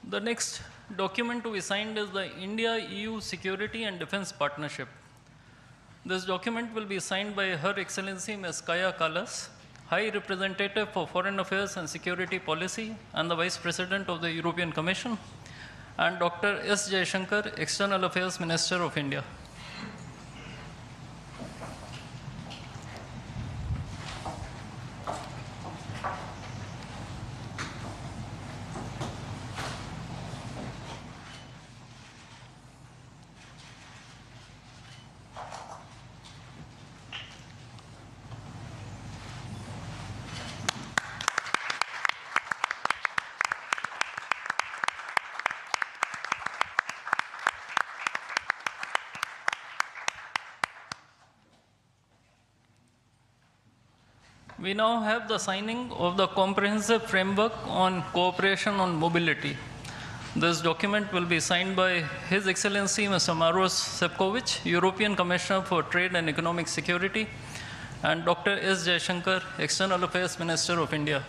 The next document to be signed is the India-EU Security and Defense Partnership. This document will be signed by Her Excellency Ms. Kaya Kallas, High Representative for Foreign Affairs and Security Policy and the Vice President of the European Commission, and Dr. S. Jaishankar, External Affairs Minister of India. We now have the signing of the Comprehensive Framework on Cooperation on Mobility. This document will be signed by His Excellency Mr. Maros Sefcovic, European Commissioner for Trade and Economic Security, and Dr. S. Jaishankar, External Affairs Minister of India.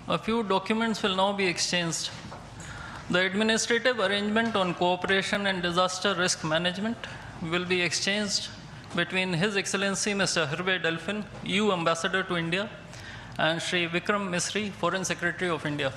A few documents will now be exchanged. The Administrative Arrangement on Cooperation and Disaster Risk Management will be exchanged between His Excellency Mr. Hervé Delphin, EU Ambassador to India, and Shri Vikram Misri, Foreign Secretary of India.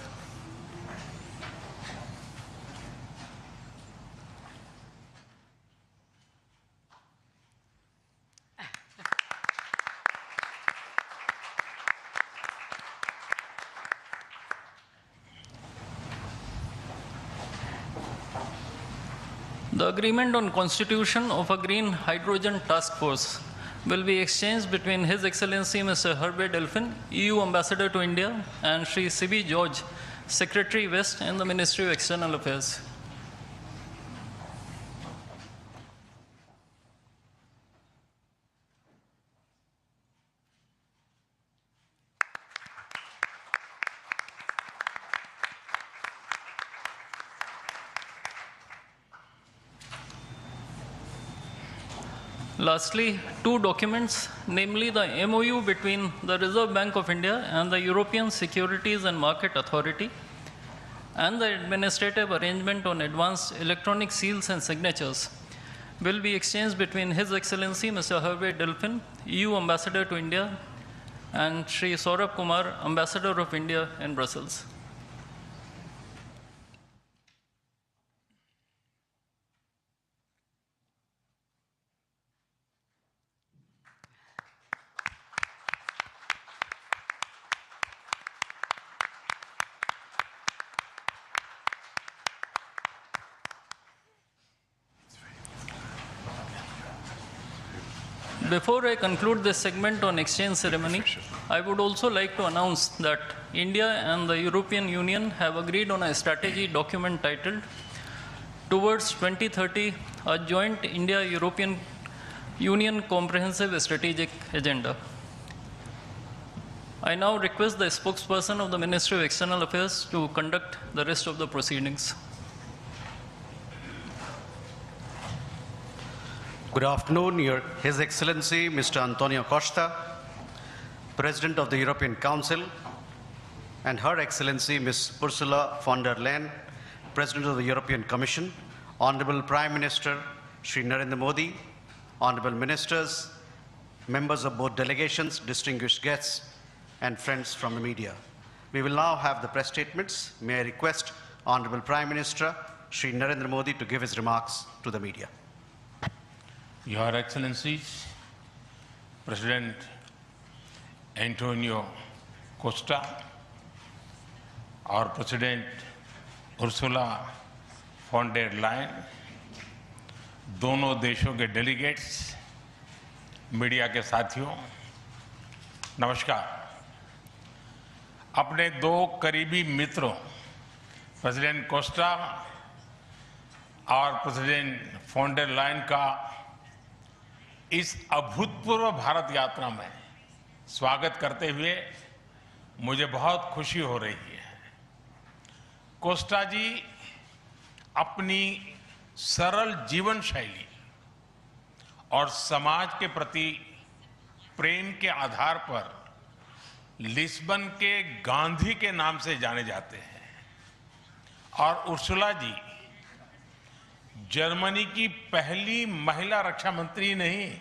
The agreement on constitution of a green hydrogen task force will be exchanged between His Excellency Mr. Hervé Delphin, EU Ambassador to India, and Shri C.B. George, Secretary West in the Ministry of External Affairs. Lastly, two documents, namely the MOU between the Reserve Bank of India and the European Securities and Market Authority, and the Administrative Arrangement on Advanced Electronic Seals and Signatures, will be exchanged between His Excellency Mr. Hervé Delphin, EU Ambassador to India, and Shri Saurabh Kumar, Ambassador of India in Brussels. Before I conclude this segment on exchange ceremony, I would also like to announce that India and the European Union have agreed on a strategy document titled Towards 2030, a Joint India-European Union Comprehensive Strategic Agenda. I now request the spokesperson of the Ministry of External Affairs to conduct the rest of the proceedings. Good afternoon, His Excellency Mr. Antonio Costa, President of the European Council, and Her Excellency Ms. Ursula von der Leyen, President of the European Commission, Honorable Prime Minister Shri Narendra Modi, Honorable Ministers, members of both delegations, distinguished guests, and friends from the media. We will now have the press statements. May I request Honorable Prime Minister Shri Narendra Modi to give his remarks to the media. Your Excellencies, President Antonio Costa, our President Ursula von der Leyen, दोनों देशों के delegates, media के साथियों, नमस्कार। अपने दो करीबी मित्रों प्रेसिडेंट कोस्टा और प्रेसिडेंट फोन डेर लायन का इस अभूतपूर्व भारत यात्रा में स्वागत करते हुए मुझे बहुत खुशी हो रही है। कोस्टा जी अपनी सरल जीवन शैली और समाज के प्रति प्रेम के आधार पर लिस्बन के गांधी के नाम से जाने जाते हैं और उर्सुला जी जर्मनी की पहली महिला रक्षा मंत्री नहीं,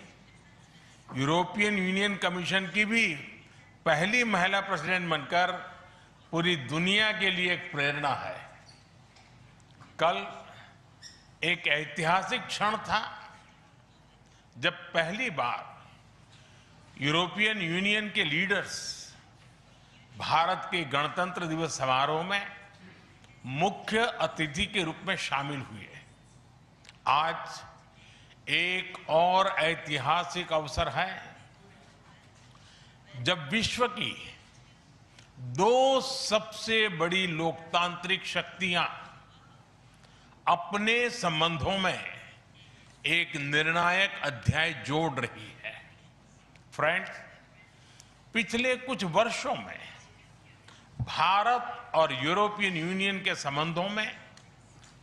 यूरोपियन यूनियन कमीशन की भी पहली महिला प्रेसिडेंट बनकर पूरी दुनिया के लिए एक प्रेरणा है। कल एक ऐतिहासिक क्षण था जब पहली बार यूरोपियन यूनियन के लीडर्स भारत के गणतंत्र दिवस समारोह में मुख्य अतिथि के रूप में शामिल हुए। आज एक और ऐतिहासिक अवसर है जब विश्व की दो सबसे बड़ी लोकतांत्रिक शक्तियां अपने संबंधों में एक निर्णायक अध्याय जोड़ रही है। फ्रेंड्स, पिछले कुछ वर्षों में भारत और यूरोपियन यूनियन के संबंधों में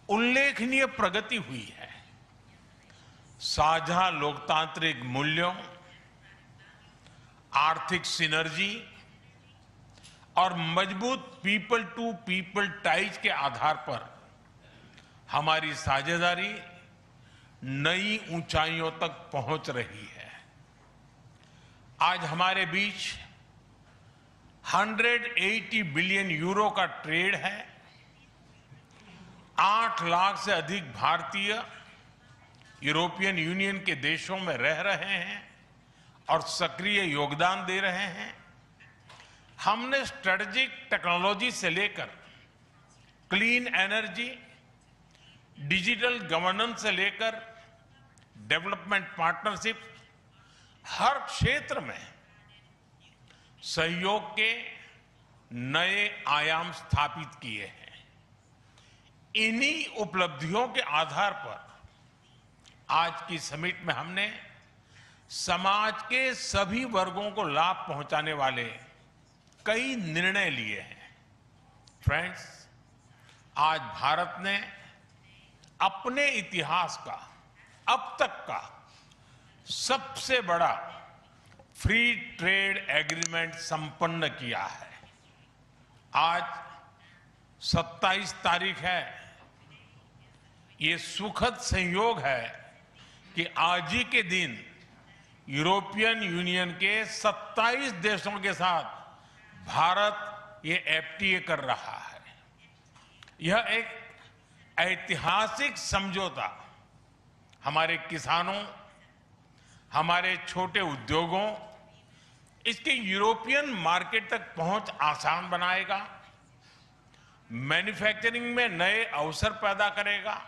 उल्लेखनीय प्रगति हुई है। साझा लोकतांत्रिक मूल्यों, आर्थिक सिनर्जी और मजबूत पीपल टू पीपल टाइज के आधार पर हमारी साझेदारी नई ऊंचाइयों तक पहुंच रही है। आज हमारे बीच 180 बिलियन यूरो का ट्रेड है। 8 लाख से अधिक भारतीय यूरोपियन यूनियन के देशों में रह रहे हैं और सक्रिय योगदान दे रहे हैं। हमने स्ट्रेटेजिक टेक्नोलॉजी से लेकर क्लीन एनर्जी, डिजिटल गवर्नेंस से लेकर डेवलपमेंट पार्टनरशिप, हर क्षेत्र में सहयोग के नए आयाम स्थापित किए हैं। इन्हीं उपलब्धियों के आधार पर आज की समिट में हमने समाज के सभी वर्गों को लाभ पहुंचाने वाले कई निर्णय लिए हैं। फ्रेंड्स, आज भारत ने अपने इतिहास का अब तक का सबसे बड़ा फ्री ट्रेड एग्रीमेंट संपन्न किया है। आज 27 तारीख है। ये सुखद संयोग है कि आज ही के दिन यूरोपियन यूनियन के 27 देशों के साथ भारत ये एफटीए कर रहा है। यह एक ऐतिहासिक समझौता हमारे किसानों, हमारे छोटे उद्योगों, इसके यूरोपियन मार्केट तक पहुंच आसान बनाएगा, मैन्युफैक्चरिंग में नए अवसर पैदा करेगा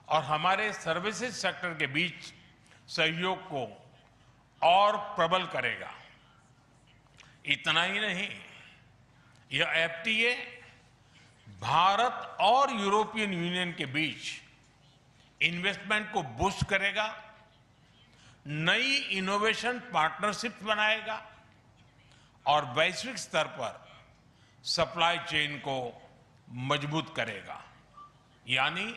और हमारे सर्विसेज सेक्टर के बीच सहयोग को और प्रबल करेगा। इतना ही नहीं, यह एफटीए भारत और यूरोपियन यूनियन के बीच इन्वेस्टमेंट को बूस्ट करेगा, नई इनोवेशन पार्टनरशिप बनाएगा और वैश्विक स्तर पर सप्लाई चेन को मजबूत करेगा। यानी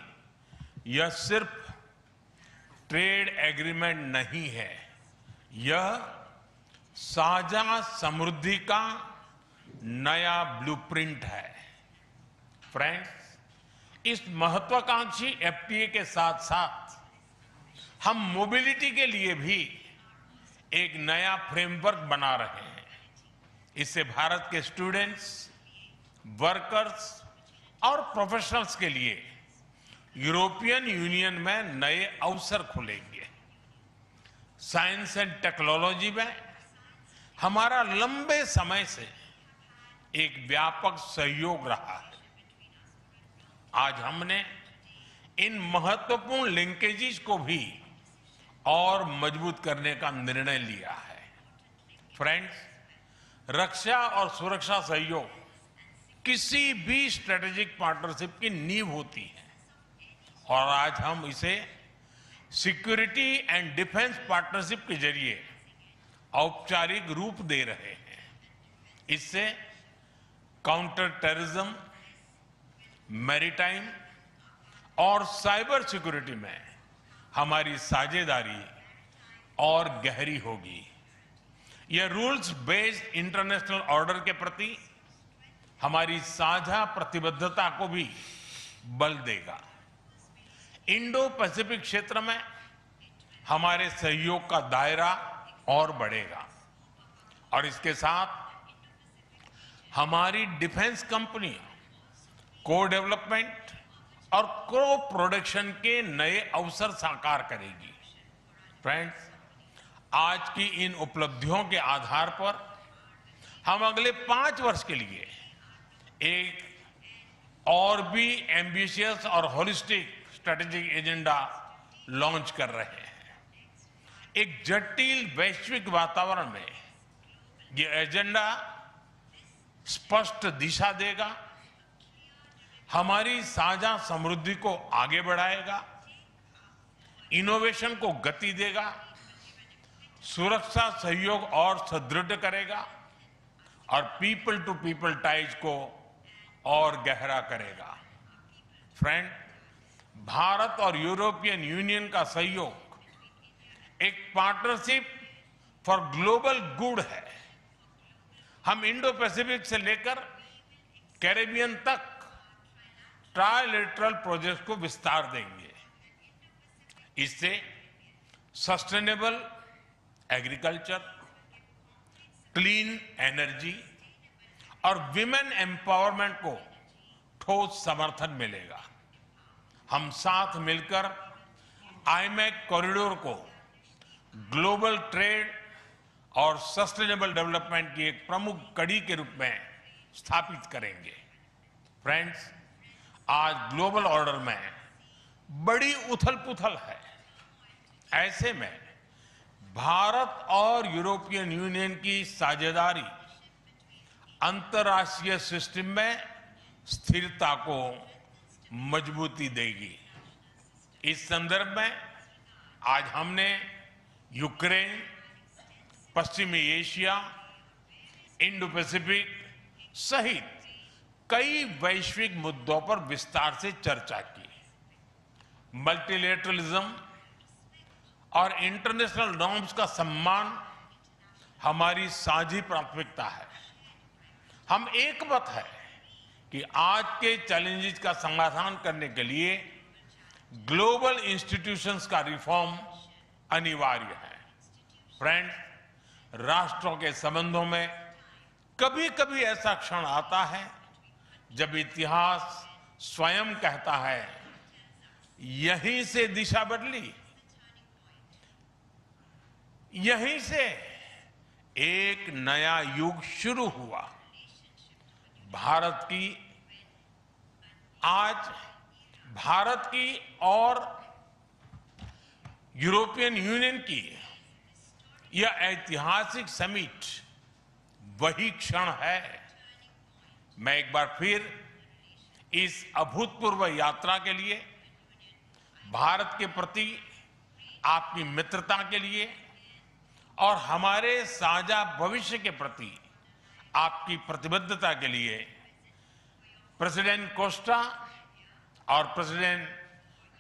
यह सिर्फ ट्रेड एग्रीमेंट नहीं है, यह साझा समृद्धि का नया ब्लूप्रिंट है। फ्रेंड्स, इस महत्वाकांक्षी एफटीए के साथ साथ हम मोबिलिटी के लिए भी एक नया फ्रेमवर्क बना रहे हैं। इससे भारत के स्टूडेंट्स, वर्कर्स और प्रोफेशनल्स के लिए यूरोपियन यूनियन में नए अवसर खुलेंगे। साइंस एंड टेक्नोलॉजी में हमारा लंबे समय से एक व्यापक सहयोग रहा है। आज हमने इन महत्वपूर्ण लिंकेजेस को भी और मजबूत करने का निर्णय लिया है। फ्रेंड्स, रक्षा और सुरक्षा सहयोग किसी भी स्ट्रेटेजिक पार्टनरशिप की नींव होती है और आज हम इसे सिक्योरिटी एंड डिफेंस पार्टनरशिप के जरिए औपचारिक रूप दे रहे हैं। इससे काउंटर टेररिज्म, मैरीटाइम और साइबर सिक्योरिटी में हमारी साझेदारी और गहरी होगी। यह रूल्स बेस्ड इंटरनेशनल ऑर्डर के प्रति हमारी साझा प्रतिबद्धता को भी बल देगा। इंडो पैसिफिक क्षेत्र में हमारे सहयोग का दायरा और बढ़ेगा और इसके साथ हमारी डिफेंस कंपनियां को डेवलपमेंट और को प्रोडक्शन के नए अवसर साकार करेगी। फ्रेंड्स, आज की इन उपलब्धियों के आधार पर हम अगले 5 वर्ष के लिए एक और भी एम्बिशियस और होलिस्टिक स्ट्रेटेजिक एजेंडा लॉन्च कर रहे हैं। एक जटिल वैश्विक वातावरण में ये एजेंडा स्पष्ट दिशा देगा, हमारी साझा समृद्धि को आगे बढ़ाएगा, इनोवेशन को गति देगा, सुरक्षा सहयोग और सुदृढ़ करेगा और पीपल टू पीपल टाइज को और गहरा करेगा। फ्रेंड, भारत और यूरोपियन यूनियन का सहयोग एक पार्टनरशिप फॉर ग्लोबल गुड है। हम इंडो पैसिफिक से लेकर कैरेबियन तक ट्राइलेटरल प्रोजेक्ट को विस्तार देंगे। इससे सस्टेनेबल एग्रीकल्चर, क्लीन एनर्जी और विमेन एम्पावरमेंट को ठोस समर्थन मिलेगा। हम साथ मिलकर आईमैक कॉरिडोर को ग्लोबल ट्रेड और सस्टेनेबल डेवलपमेंट की एक प्रमुख कड़ी के रूप में स्थापित करेंगे। फ्रेंड्स, आज ग्लोबल ऑर्डर में बड़ी उथल-पुथल है। ऐसे में भारत और यूरोपियन यूनियन की साझेदारी अंतर्राष्ट्रीय सिस्टम में स्थिरता को मजबूती देगी। इस संदर्भ में आज हमने यूक्रेन, पश्चिमी एशिया, इंडो पैसिफिक सहित कई वैश्विक मुद्दों पर विस्तार से चर्चा की। मल्टीलेटरलिज्म और इंटरनेशनल नॉर्म्स का सम्मान हमारी साझी प्राथमिकता है। हम एकमत है कि आज के चैलेंजेस का समाधान करने के लिए ग्लोबल इंस्टीट्यूशंस का रिफॉर्म अनिवार्य है। फ्रेंड्स, राष्ट्रों के संबंधों में कभी-कभी ऐसा क्षण आता है जब इतिहास स्वयं कहता है, यहीं से दिशा बदली, यहीं से एक नया युग शुरू हुआ। भारत की और यूरोपियन यूनियन की यह ऐतिहासिक समिट वही क्षण है। मैं एक बार फिर इस अभूतपूर्व यात्रा के लिए, भारत के प्रति आपकी मित्रता के लिए और हमारे साझा भविष्य के प्रति आपकी प्रतिबद्धता के लिए प्रेसिडेंट कोस्टा और प्रेसिडेंट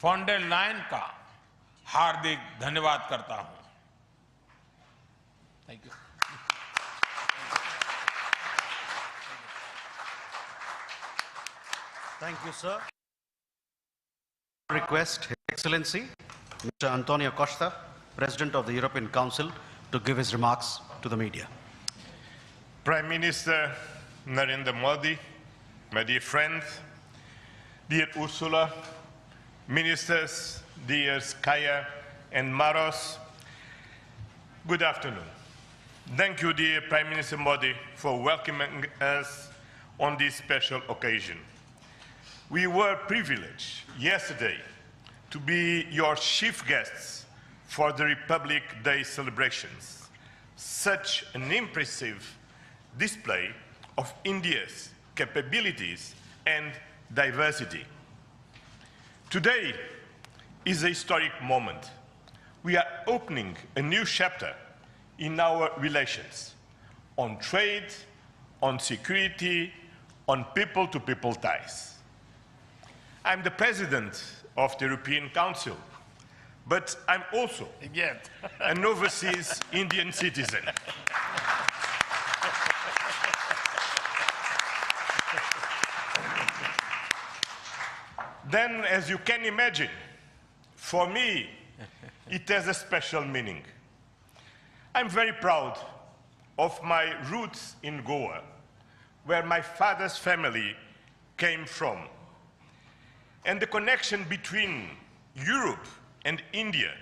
फॉन्डर लायन का हार्दिक धन्यवाद करता हूं। Thank you. Thank you, sir. Request His Excellency, Mr. Antonio Costa, President of the European Council, to give his remarks to the media. Prime Minister Narendra Modi, my dear friends, dear Ursula, ministers, dear Kaya and Maros, good afternoon. Thank you, dear Prime Minister Modi, for welcoming us on this special occasion. We were privileged yesterday to be your chief guests for the Republic Day celebrations. Such an impressive display of India's capabilities and diversity. Today is a historic moment. We are opening a new chapter in our relations on trade, on security, on people-to-people ties. I'm the president of the European Council, but I'm also an overseas Indian citizen. Then, as you can imagine, for me, it has a special meaning. I'm very proud of my roots in Goa, where my father's family came from. And the connection between Europe and India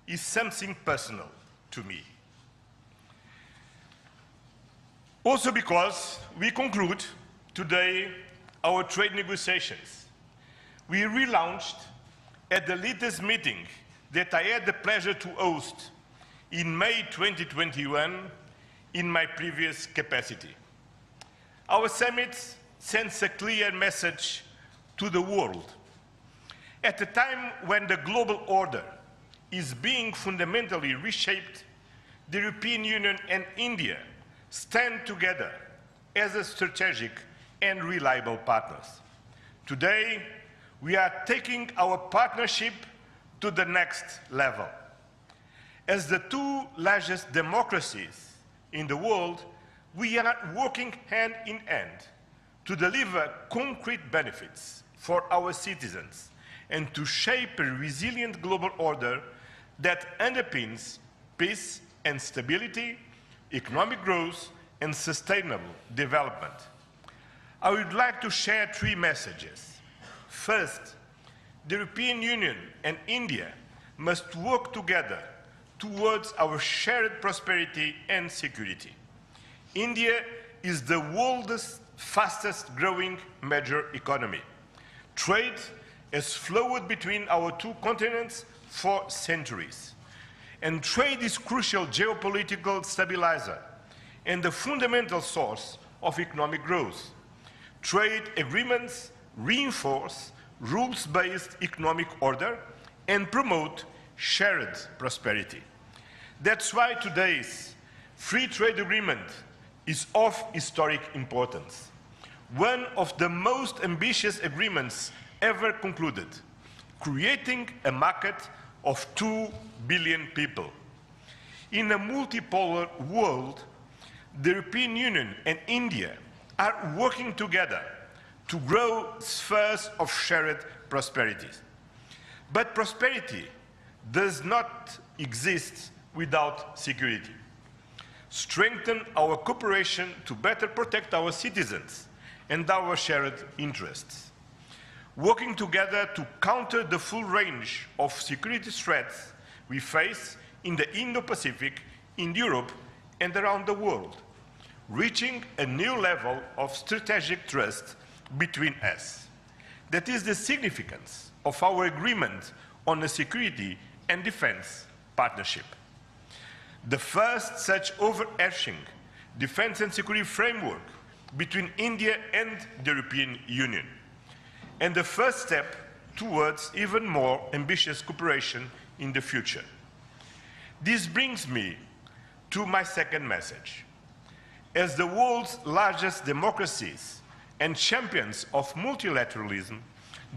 is something personal to me. Also because we conclude today our trade negotiations. We relaunched at the latest meeting that I had the pleasure to host in May 2021 in my previous capacity. Our summit sends a clear message to the world. At a time when the global order is being fundamentally reshaped, the European Union and India stand together as a strategic and reliable partners. Today, we are taking our partnership to the next level. As the two largest democracies in the world, we are working hand in hand to deliver concrete benefits for our citizens and to shape a resilient global order that underpins peace and stability, economic growth, and sustainable development. I would like to share three messages. First, the European Union and India must work together towards our shared prosperity and security. India is the world's fastest growing major economy. Trade has flowed between our two continents for centuries. And trade is crucial geopolitical stabilizer and the fundamental source of economic growth. Trade agreements reinforce rules-based economic order and promote shared prosperity. That's why today's free trade agreement is of historic importance, one of the most ambitious agreements ever concluded, creating a market of 2 billion people. In a multipolar world, the European Union and India are working together to grow spheres of shared prosperity. But prosperity does not exist without security. Strengthen our cooperation to better protect our citizens and our shared interests. Working together to counter the full range of security threats we face in the Indo-Pacific, in Europe, and around the world, reaching a new level of strategic trust between us. That is the significance of our agreement on a security and defense partnership. The first such overarching defense and security framework between India and the European Union, and the first step towards even more ambitious cooperation in the future. This brings me to my second message. As the world's largest democracies and champions of multilateralism,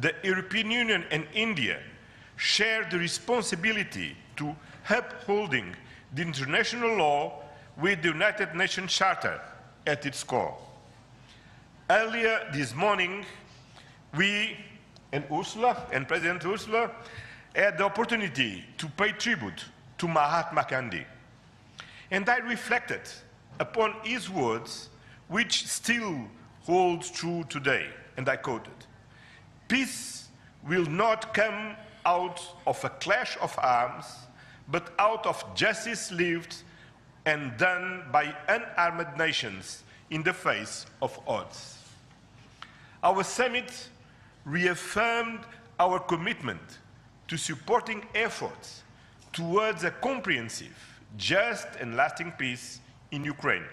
the European Union and India share the responsibility to upholding the international law with the United Nations Charter at its core. Earlier this morning, we and Ursula, and President Ursula, had the opportunity to pay tribute to Mahatma Gandhi. And I reflected upon his words, which still holds true today, and I quoted, "Peace will not come out of a clash of arms, but out of justice lived and done by unarmed nations in the face of odds." Our summit reaffirmed our commitment to supporting efforts towards a comprehensive, just and lasting peace in Ukraine.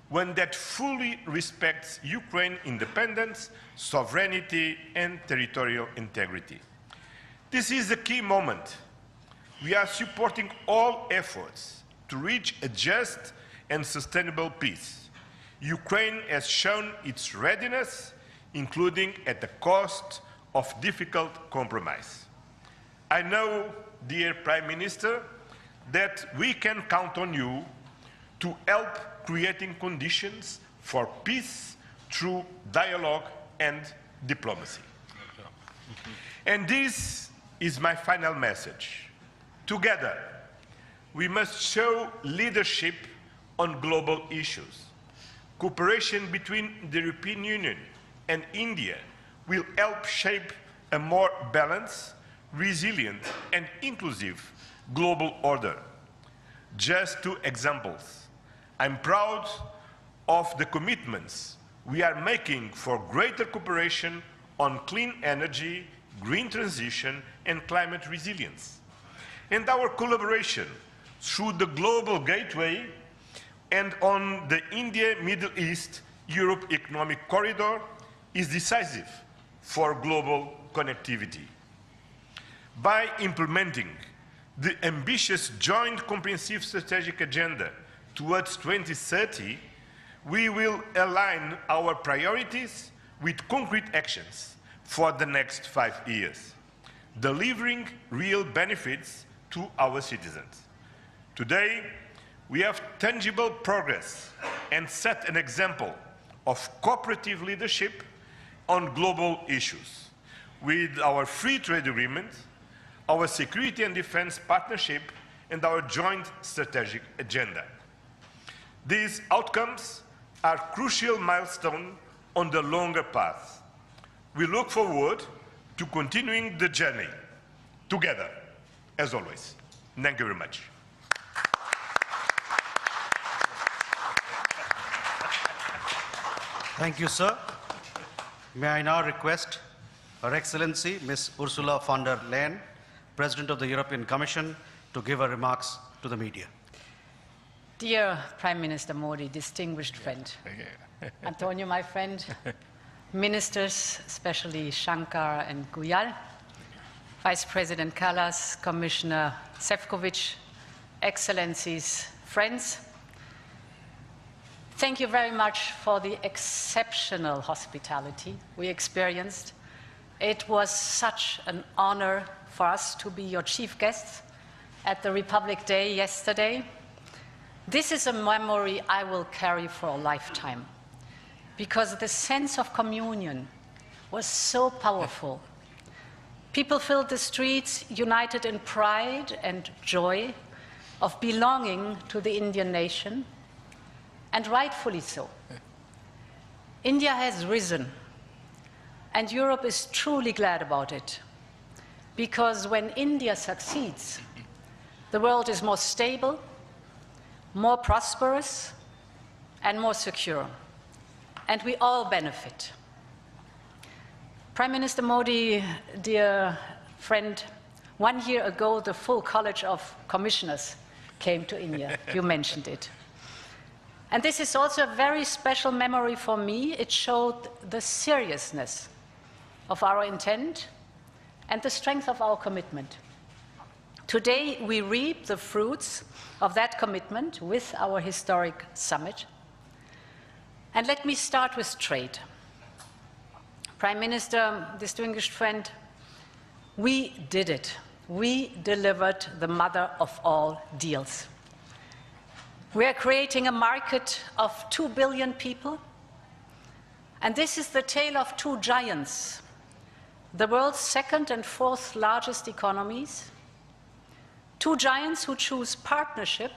one that fully respects Ukraine's independence, sovereignty, and territorial integrity. This is a key moment. We are supporting all efforts to reach a just and sustainable peace. Ukraine has shown its readiness, including at the cost of difficult compromise. I know, dear Prime Minister, that we can count on you to help creating conditions for peace through dialogue and diplomacy. And this is my final message. Together, we must show leadership on global issues. Cooperation between the European Union and India will help shape a more balanced, resilient, and inclusive global order. Just two examples. I'm proud of the commitments we are making for greater cooperation on clean energy, green transition, and climate resilience. And our collaboration through the Global Gateway and on the India-Middle East-Europe Economic Corridor is decisive for global connectivity. By implementing the ambitious Joint Comprehensive Strategic Agenda towards 2030, we will align our priorities with concrete actions for the next 5 years, delivering real benefits to our citizens. Today, we have tangible progress and set an example of cooperative leadership on global issues with our free trade agreement, our security and defense partnership, and our joint strategic agenda. These outcomes are crucial milestones on the longer path. We look forward to continuing the journey together, as always. Thank you very much. Thank you, sir. May I now request Her Excellency Ms. Ursula von der Leyen, President of the European Commission, to give her remarks to the media. Dear Prime Minister Modi, distinguished friend, Antonio, my friend, ministers, especially Shankar and Guyal, Vice President Kallas, Commissioner Šefčovič, Excellencies, friends, thank you very much for the exceptional hospitality we experienced. It was such an honor for us to be your chief guests at the Republic Day yesterday. This is a memory I will carry for a lifetime, because the sense of communion was so powerful. People filled the streets united in pride and joy of belonging to the Indian nation, and rightfully so. India has risen, and Europe is truly glad about it, because when India succeeds, the world is more stable, more prosperous, and more secure, and we all benefit. Prime Minister Modi, dear friend, 1 year ago, the full College of Commissioners came to India. You mentioned it. And this is also a very special memory for me. It showed the seriousness of our intent and the strength of our commitment. Today, we reap the fruits of that commitment with our historic summit. And let me start with trade. Prime Minister, distinguished friend, we did it. We delivered the mother of all deals. We are creating a market of 2 billion people, and this is the tale of two giants, the world's second and fourth largest economies, two giants who choose partnership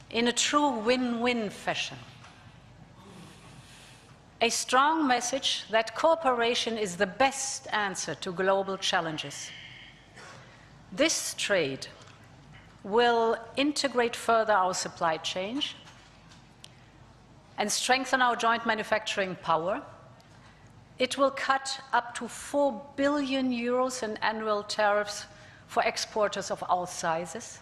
in a true win-win fashion. A strong message that cooperation is the best answer to global challenges. This trade will integrate further our supply chain and strengthen our joint manufacturing power. It will cut up to 4 billion euros in annual tariffs for exporters of all sizes.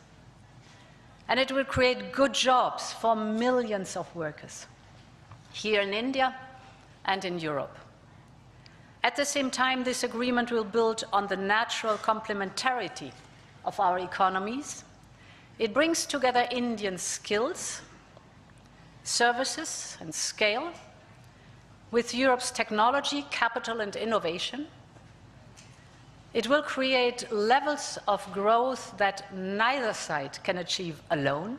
And it will create good jobs for millions of workers. here in India and in Europe. At the same time, this agreement will build on the natural complementarity of our economies. It brings together Indian skills, services, and scale with Europe's technology, capital, and innovation. It will create levels of growth that neither side can achieve alone.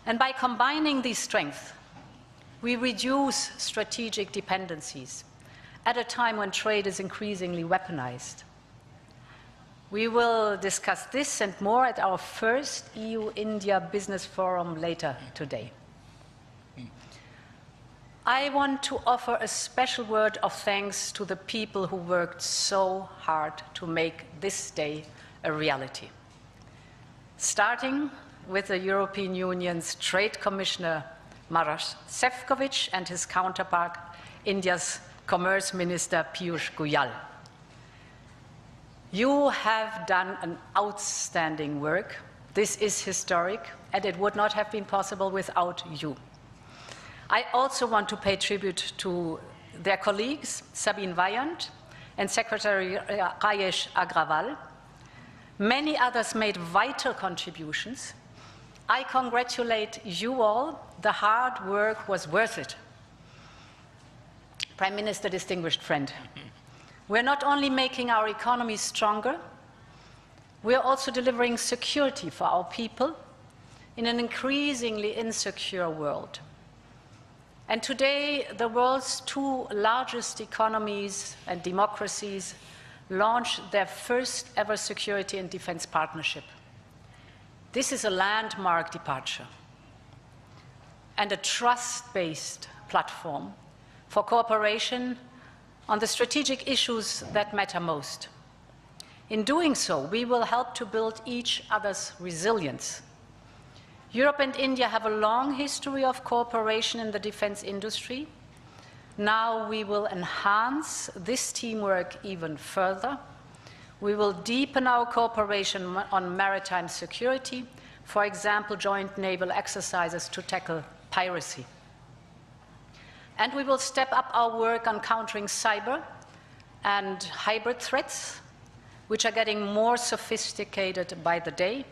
And by combining these strengths, we reduce strategic dependencies at a time when trade is increasingly weaponized. We will discuss this and more at our first EU-India Business Forum later today. I want to offer a special word of thanks to the people who worked so hard to make this day a reality. Starting with the European Union's Trade Commissioner Maroš Šefčovič and his counterpart, India's Commerce Minister Piyush Goyal. You have done an outstanding work. This is historic, and it would not have been possible without you. I also want to pay tribute to their colleagues, Sabine Weyand and Secretary Rajesh Agrawal. Many others made vital contributions. I congratulate you all. The hard work was worth it. Prime Minister, distinguished friend, we're not only making our economy stronger, we're also delivering security for our people in an increasingly insecure world. And today, the world's two largest economies and democracies launch their first ever security and defense partnership. This is a landmark departure and a trust-based platform for cooperation on the strategic issues that matter most. In doing so, we will help to build each other's resilience. Europe and India have a long history of cooperation in the defense industry. Now we will enhance this teamwork even further. We will deepen our cooperation on maritime security, for example, joint naval exercises to tackle piracy. And we will step up our work on countering cyber and hybrid threats, which are getting more sophisticated by the day.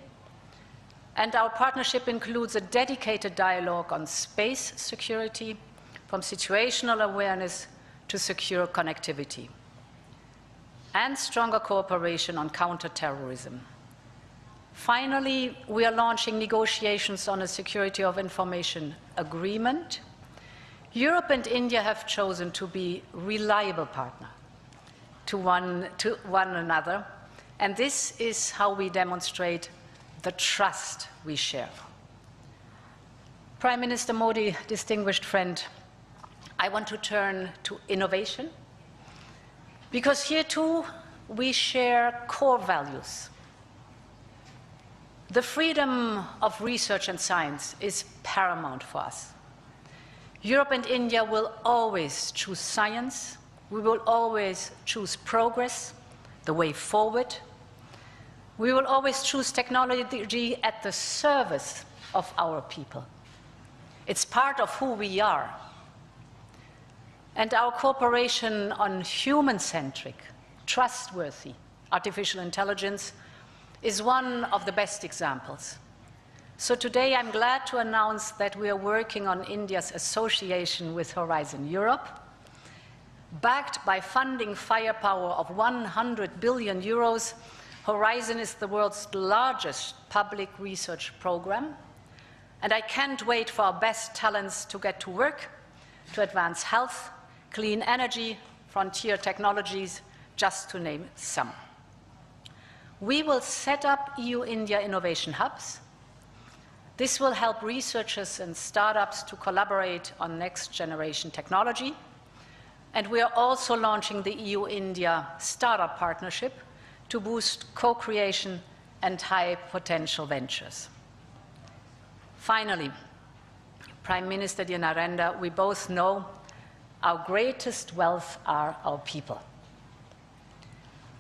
And our partnership includes a dedicated dialogue on space security, from situational awareness to secure connectivity, and stronger cooperation on counterterrorism. Finally, we are launching negotiations on a security of information agreement. Europe and India have chosen to be reliable partners to one another, and this is how we demonstrate the trust we share. Prime Minister Modi, distinguished friend, I want to turn to innovation, because here too we share core values. The freedom of research and science is paramount for us. Europe and India will always choose science. We will always choose progress, the way forward. We will always choose technology at the service of our people. It's part of who we are. And our cooperation on human-centric, trustworthy artificial intelligence is one of the best examples. So today I'm glad to announce that we are working on India's association with Horizon Europe. Backed by funding firepower of 100 billion euros, Horizon is the world's largest public research program, and I can't wait for our best talents to get to work to advance health, clean energy, frontier technologies, just to name some. We will set up EU-India innovation hubs. This will help researchers and startups to collaborate on next-generation technology. And we are also launching the EU-India Startup Partnership to boost co-creation and high-potential ventures. Finally, Prime Minister dear Narendra, we both know our greatest wealth are our people.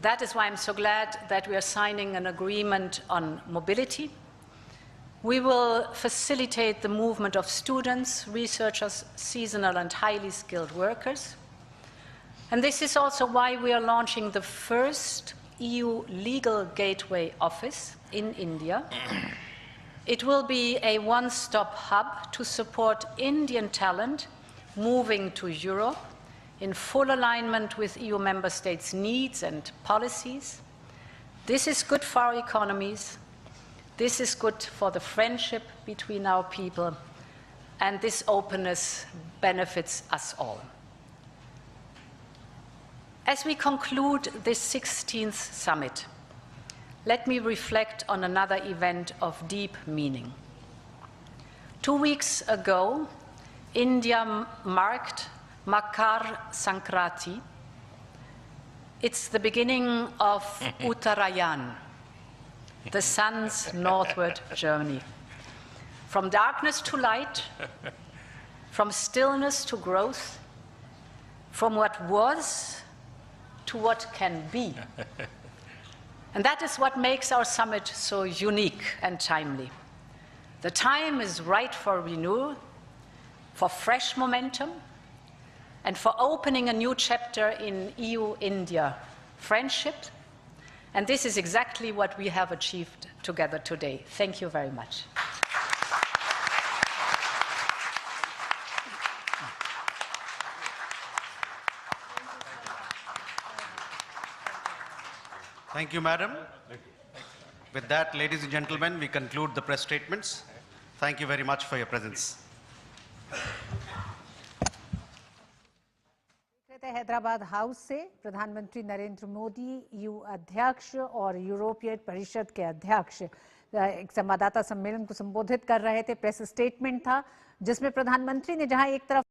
That is why I'm so glad that we are signing an agreement on mobility. We will facilitate the movement of students, researchers, seasonal and highly skilled workers. And this is also why we are launching the first EU Legal Gateway Office in India. It will be a one-stop hub to support Indian talent moving to Europe in full alignment with EU member states' needs and policies. This is good for our economies. This is good for the friendship between our people. And this openness benefits us all. As we conclude this 16th summit, let me reflect on another event of deep meaning. 2 weeks ago, India marked Makar Sankranti. It's the beginning of Uttarayan, the sun's northward journey. From darkness to light, from stillness to growth, from what was to what can be. And that is what makes our summit so unique and timely. The time is right for renewal, for fresh momentum, and for opening a new chapter in EU-India friendship. And this is exactly what we have achieved together today. Thank you very much. Thank you, Madam. With that, ladies and gentlemen, we conclude the press statements. Thank you very much for your presence. Hyderabad house से प्रधानमंत्री Narendra Modi EU अध्यक्ष और यूरोपीय परिषद के अध्यक्ष एक संवाददाता सम्मेलन को संबोधित कर रहे थे। प्रेस स्टेटमेंट था जिसमें प्रधानमंत्री ने जहां एक तरफ